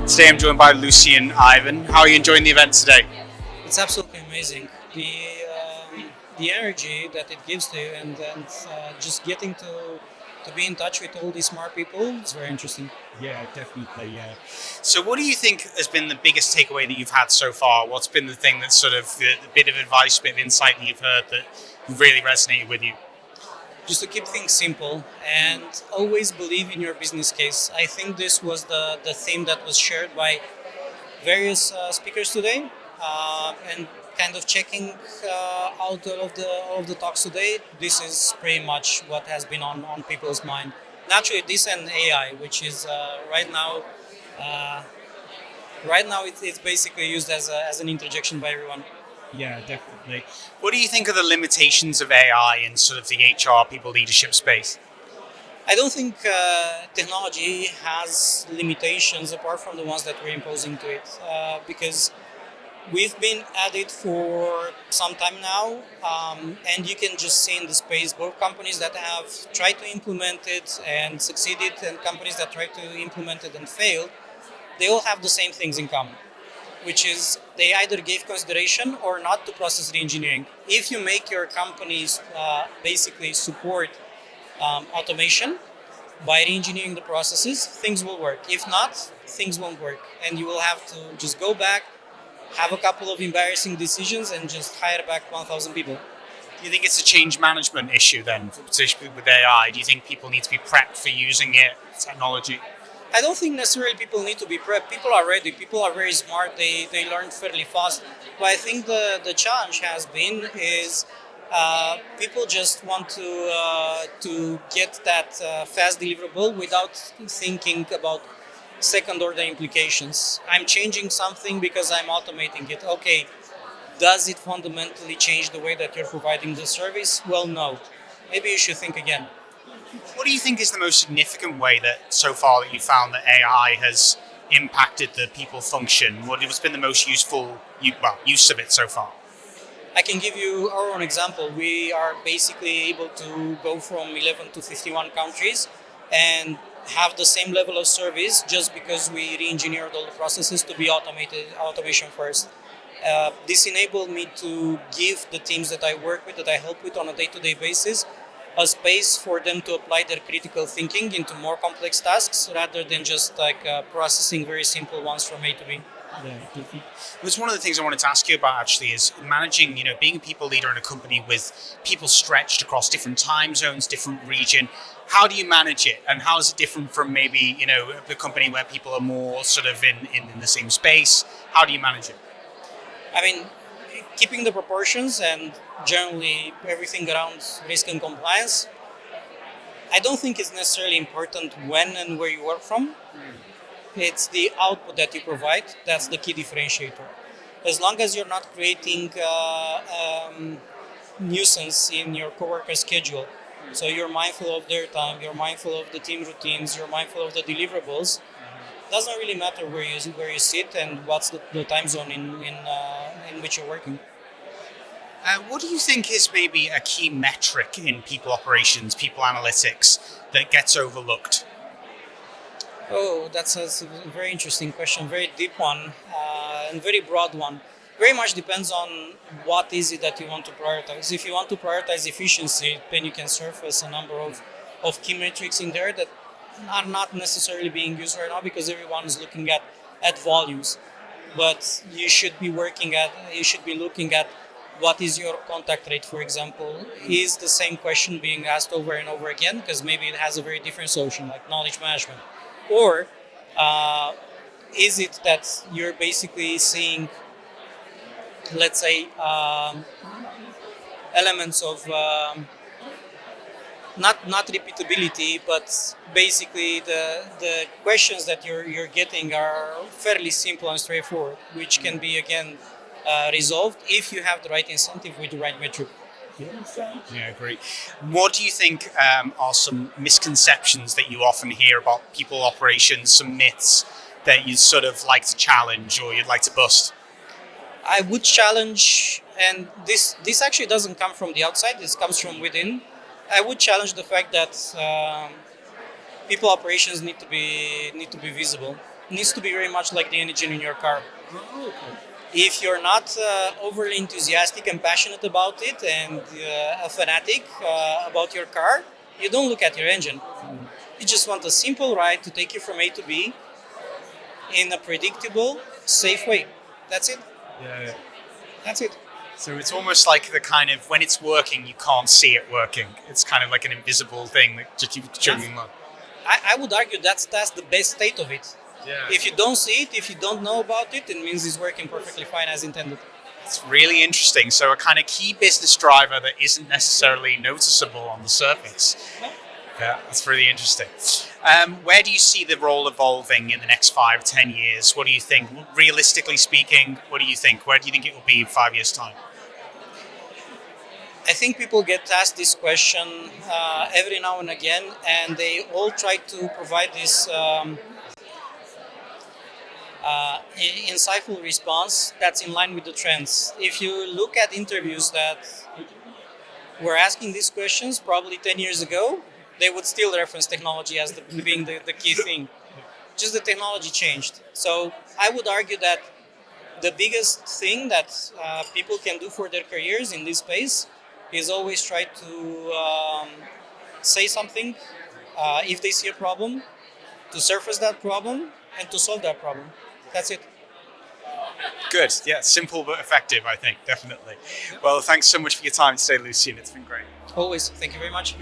Today I'm joined by Lucian Ivan. How are you enjoying the event today? It's absolutely amazing. The energy that it gives to you, and just getting to be in touch with all these smart people. It's very interesting. Yeah, definitely. Yeah. So, what do you think has been the biggest takeaway that you've had so far? What's been the thing that's sort of the bit of advice, bit of insight that you've heard that really resonated with you? Just to keep things simple and always believe in your business case. I think this was the theme that was shared by various speakers today, and kind of checking out all of the talks today. This is pretty much what has been on people's mind. Naturally, this and AI, which is uh, right now it's basically used as an interjection by everyone. Yeah, definitely. What do you think are the limitations of AI in sort of the HR people leadership space? I don't think technology has limitations apart from the ones that we're imposing to it, because we've been at it for some time now, and you can just see in the space both companies that have tried to implement it and succeeded, and companies that tried to implement it and failed. They all have the same things in common, which is they either gave consideration or not to process reengineering. If you make your companies basically support automation by reengineering the processes, things will work. If not, things won't work, and you will have to just go back, have a couple of embarrassing decisions, and just hire back 1,000 people. Do you think it's a change management issue then, particularly with AI? Do you think people need to be prepped for using it, technology? I don't think necessarily people need to be prepped. People are ready. People are very smart. They learn fairly fast. But I think the challenge has been is people just want to get that fast deliverable without thinking about second order implications. I'm changing something because I'm automating it. Okay, does it fundamentally change the way that you're providing the service? Well, no. Maybe you should think again. What do you think is the most significant way that so far that you found that AI has impacted the people function? What has been the most useful use of it so far? I can give you our own example. We are basically able to go from 11 to 51 countries and have the same level of service just because we re-engineered all the processes to be automation first. This enabled me to give the teams that I work with, that I help with on a day-to-day basis, a space for them to apply their critical thinking into more complex tasks rather than just like processing very simple ones from A to B. Yeah, definitely. It was one of the things I wanted to ask you about actually is managing, being a people leader in a company with people stretched across different time zones, different region. How do you manage it, and how is it different from maybe, the company where people are more sort of in the same space? How do you manage it? I mean, keeping the proportions and generally everything around risk and compliance, I don't think it's necessarily important when and where you work from. It's the output that you provide that's the key differentiator. As long as you're not creating nuisance in your coworker schedule, so you're mindful of their time, you're mindful of the team routines, you're mindful of the deliverables. Doesn't really matter where you sit and what's the time zone in which you're working. What do you think is maybe a key metric in people operations, people analytics that gets overlooked? Oh, that's a very interesting question, very deep one, and very broad one. Very much depends on what is it that you want to prioritize. If you want to prioritize efficiency, then you can surface a number of key metrics in there that are not necessarily being used right now because everyone is looking at volumes. But you should be looking at what is your contact rate, for example. Is the same question being asked over and over again? Because maybe it has a very different solution, like knowledge management. Or uh, is it that you're basically seeing, let's say, elements of not repeatability, but basically the questions that you're getting are fairly simple and straightforward, which can be again resolved if you have the right incentive with the right metric. Yeah, great. What do you think are some misconceptions that you often hear about people operations, some myths that you sort of like to challenge or you'd like to bust? I would challenge, and this actually doesn't come from the outside. This comes from within. I would challenge the fact that people operations need to be visible. needs to be very much like the engine in your car. If you're not overly enthusiastic and passionate about it and a fanatic about your car, you don't look at your engine. You just want a simple ride to take you from A to B in a predictable, safe way. That's it. Yeah. That's it. So it's almost like the kind of when it's working, you can't see it working. It's kind of like an invisible thing that just keeps chugging along. I would argue that's the best state of it. Yeah. If you don't see it, if you don't know about it, it means it's working perfectly fine as intended. It's really interesting. So a kind of key business driver that isn't necessarily noticeable on the surface. Yeah, that's really interesting. Where do you see the role evolving in the next 5-10 years? What do you think? Realistically speaking, what do you think? Where do you think it will be in 5 years' time? I think people get asked this question every now and again, and they all try to provide this insightful response that's in line with the trends. If you look at interviews that were asking these questions probably 10 years ago, they would still reference technology as being the key thing. Just the technology changed. So I would argue that the biggest thing that people can do for their careers in this space is always try to say something if they see a problem, to surface that problem, and to solve that problem. That's it. Good. Yeah, simple but effective, I think, definitely. Well, thanks so much for your time today, Lucian. It's been great. Always. Thank you very much.